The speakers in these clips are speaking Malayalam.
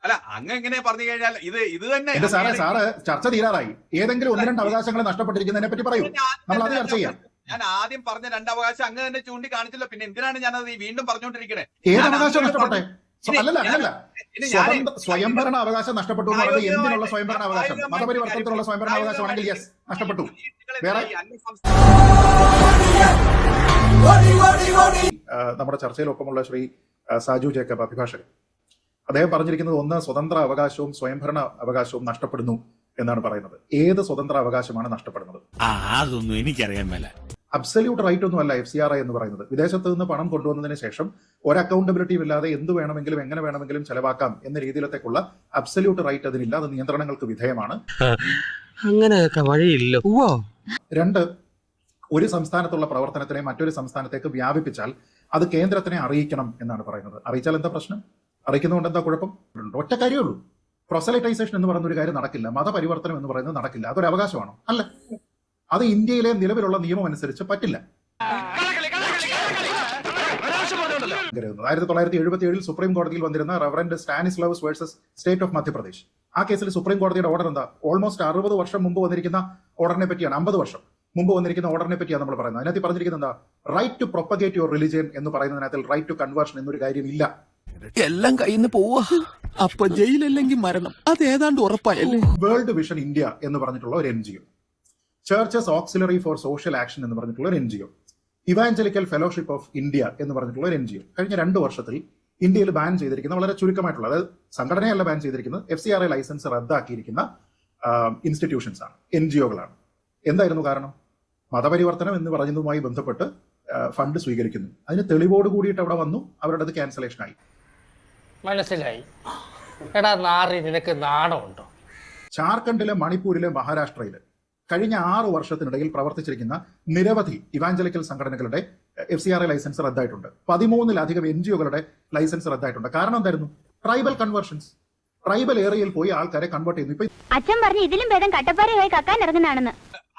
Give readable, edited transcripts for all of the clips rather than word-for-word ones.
അല്ല അങ്ങ് എങ്ങനെ പറഞ്ഞു കഴിഞ്ഞാൽ ഇത് തന്നെ എന്റെ സാറേ ചർച്ച തീരാറായി. ഏതെങ്കിലും ഒന്ന് രണ്ട് അവകാശങ്ങൾ നഷ്ടപ്പെട്ടിരിക്കുന്നതിനെ പറ്റി പറയൂ, നമ്മൾ അത് ചർച്ച ചെയ്യാം. ഞാൻ ആദ്യം പറഞ്ഞ രണ്ടവകാശം അങ്ങ് തന്നെ ചൂണ്ടിക്കാണിച്ചല്ലോ, പിന്നെ എന്തിനാണ് ഞാനത് വീണ്ടും പറഞ്ഞുകൊണ്ടിരിക്കണേ? ഏത് അവകാശം നഷ്ടപ്പെട്ടെ? അല്ലല്ല സ്വയംഭരണ അവകാശം നഷ്ടപ്പെട്ടു എന്ന് പറയുന്നത് എന്തിനുള്ള സ്വയംഭരണ അവകാശം? മതപരിവർത്തനത്തിനുള്ള സ്വയംഭരണ അവകാശമാണെങ്കിൽ യെസ് നഷ്ടപ്പെട്ടു. വേറെ നമ്മുടെ ചർച്ചയിലൊപ്പമുള്ള ശ്രീ സാജു ജേക്കബ് അഭിഭാഷകൻ, അദ്ദേഹം പറഞ്ഞിരിക്കുന്നത് ഒന്ന് സ്വതന്ത്ര അവകാശവും സ്വയംഭരണ അവകാശവും നഷ്ടപ്പെടുന്നു എന്നാണ് പറയുന്നത്. ഏത് സ്വതന്ത്ര അവകാശമാണ് നഷ്ടപ്പെടുന്നത്? അതൊന്നും എനിക്കറിയാൻ മേല. അബ്സല്യൂട്ട് റൈറ്റ് ഒന്നുമല്ല FCRI എന്ന് പറയുന്നത്. വിദേശത്ത് നിന്ന് പണം കൊണ്ടുവന്നതിന് ശേഷം ഒരു അക്കൗണ്ടബിലിറ്റിയും ഇല്ലാതെ എന്ത് വേണമെങ്കിലും എങ്ങനെ വേണമെങ്കിലും ചെലവാക്കാം എന്ന രീതിയിലത്തേക്കുള്ള അബ്സല്യൂട്ട് റൈറ്റ് അതിനില്ല. അത് നിയന്ത്രണങ്ങൾക്ക് വിധേയമാണ്. അങ്ങനെയൊക്കെ വഴിയില്ല. രണ്ട്, ഒരു സംസ്ഥാനത്തുള്ള പ്രവർത്തനത്തിനെ മറ്റൊരു സംസ്ഥാനത്തേക്ക് വ്യാപിപ്പിച്ചാൽ അത് കേന്ദ്രത്തിനെ അറിയിക്കണം എന്നാണ് പറയുന്നത്. അറിയിച്ചാൽ എന്താ പ്രശ്നം? അറിയിക്കുന്നതുകൊണ്ട് എന്താ കുഴപ്പം? ഒറ്റ കാര്യമേ ഉള്ളൂ, പ്രൊസലൈറ്റൈസേഷൻ എന്ന് പറയുന്ന ഒരു കാര്യം നടക്കില്ല, മതപരിവർത്തനം എന്ന് പറയുന്നത് നടക്കില്ല. അതൊരു അവകാശമാണോ? അല്ല. അത് ഇന്ത്യയിലെ നിലവിലുള്ള നിയമം അനുസരിച്ച് പറ്റില്ല. 1977 സുപ്രീം കോടതിയിൽ വന്നിരുന്ന reverend Stanislaus versus state of Madhya Pradesh, ആ കേസിൽ സുപ്രീം കോടതിയുടെ ഓർഡർ എന്താ? ഓൾമോസ്റ്റ് 60 വർഷം മുമ്പ് വന്നിരിക്കുന്ന ഓർഡറിനെ പറ്റിയാണ്, 50 വർഷം മുമ്പ് വന്നിരിക്കുന്ന ഓർഡറിനെ പറ്റിയാണ് നമ്മൾ പറയുന്നത്. അതിനകത്ത് പറഞ്ഞിരിക്കുന്നത് എന്താ? Right to propagate your religion എന്ന് പറയുന്നതിനകത്ത് റൈറ്റ് ടു കൺവേർഷൻ എന്നൊരു കാര്യമില്ല. എല്ലാം കയ്യിൽ നിന്ന് പോവാ. അപ്പൊ ജയിലല്ലെങ്കിൽ മരണം, അത് ഏതാണ്ട് ഉറപ്പായല്ലേ. വേൾഡ് വിഷൻ ഇന്ത്യ എന്ന് പറഞ്ഞിട്ടുള്ള ഒരു NGO, churches auxiliary for social action എന്ന് പറഞ്ഞിട്ടുള്ള ഒരു NGO, evangelical fellowship of India എന്ന് പറഞ്ഞിട്ടുള്ള ഒരു NGO കഴിഞ്ഞ 2 വർഷത്തിൽ ഇന്ത്യയിൽ ബാൻ ചെയ്തിരിക്കുന്ന വളരെ ചുരുക്കമായിട്ടുള്ള, അതായത് സംഘടനയല്ല ബാൻ ചെയ്തിരിക്കുന്നത്, FCRI ലൈസൻസ് റദ്ദാക്കിയിരിക്കുന്ന ഇൻസ്റ്റിറ്റ്യൂഷൻസ് ആണ്, NGOകളാണ്. എന്തായിരുന്നു കാരണം? മതപരിവർത്തനം എന്ന് പറഞ്ഞതുമായി ബന്ധപ്പെട്ട് ഫണ്ട് സ്വീകരിക്കുന്നു. അതിന് തെളിവോട് കൂടിയിട്ട് അവിടെ വന്നു, അവരുടെ അത് ക്യാൻസലേഷൻ ആയി. മനസ്സിലായി. എടാ നാറി, നിനക്ക് നാണമുണ്ടോ? ജാർഖണ്ഡിലെ, മണിപ്പൂരിലെ, മഹാരാഷ്ട്രയിലെ കഴിഞ്ഞ 6 വർഷത്തിനിടയിൽ പ്രവർത്തിച്ചിരിക്കുന്ന നിരവധി ഇവാഞ്ചലിക്കൽ സംഘടനകളുടെ FCRI ലൈസൻസ് റദ്ദായിട്ടുണ്ട്. 13-ലധികം NGOകളുടെ ലൈസൻസ് റദ്ദായിട്ടുണ്ട്. കാരണം എന്തായിരുന്നു? Tribal conversions. ട്രൈബൽ ഏരിയയിൽ പോയി ആൾക്കാരെ കൺവേർട്ട് ചെയ്യുന്നു. ഇപ്പൊ അച്ഛൻ പറഞ്ഞു ഇതിലും ഭേദം കട്ടപ്പാറയായി കക്കാൻ ഇറങ്ങുന്നതാണെന്ന്.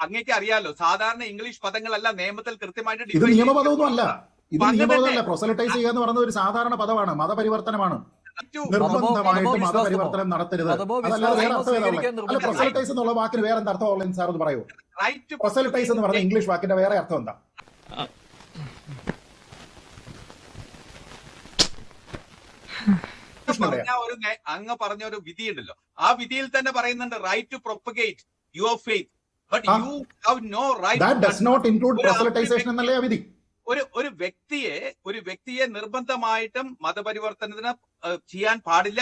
അങ്ങേക്ക് അറിയാലോ, സാധാരണ ഇംഗ്ലീഷ് പദങ്ങളല്ല നിയമത്തിൽ കൃത്യമായിട്ട് ഇത് നിയമപദമൊന്നും അല്ല. ഇത് നിയമപദമല്ല. പ്രൊസലറ്റൈസ് ചെയ്യുക എന്ന് പറയുന്നത് ഒരു സാധാരണ പദമാണ്, മതപരിവർത്തനമാണ്. നിർബന്ധമായിട്ട് മതപരിവർത്തനം നടത്തരുത്. അതല്ലാതെ വേറെ അർത്ഥം ഏതാ? അല്ല, പ്രൊസലറ്റൈസ് എന്നുള്ള വാക്കിന് വേറെ എന്താ അർത്ഥം? സാർ ഒന്ന് പറയൂ. പ്രൊസലറ്റൈസ് എന്ന് പറഞ്ഞ ഇംഗ്ലീഷ് വാക്കിന്റെ വേറെ അർത്ഥം എന്താ? അങ്ങ് പറഞ്ഞ ഒരു വിധി ഉണ്ടല്ലോ, ആ വിധിയിൽ തന്നെ പറയുന്നുണ്ട് right to propagate your faith, but you have no right. That does not include proselytisation എന്നല്ലേ ആ വിധി? ഒരു വ്യക്തിയെ നിർബന്ധമായിട്ടും മതപരിവർത്തനത്തിന് ചെയ്യാൻ പാടില്ല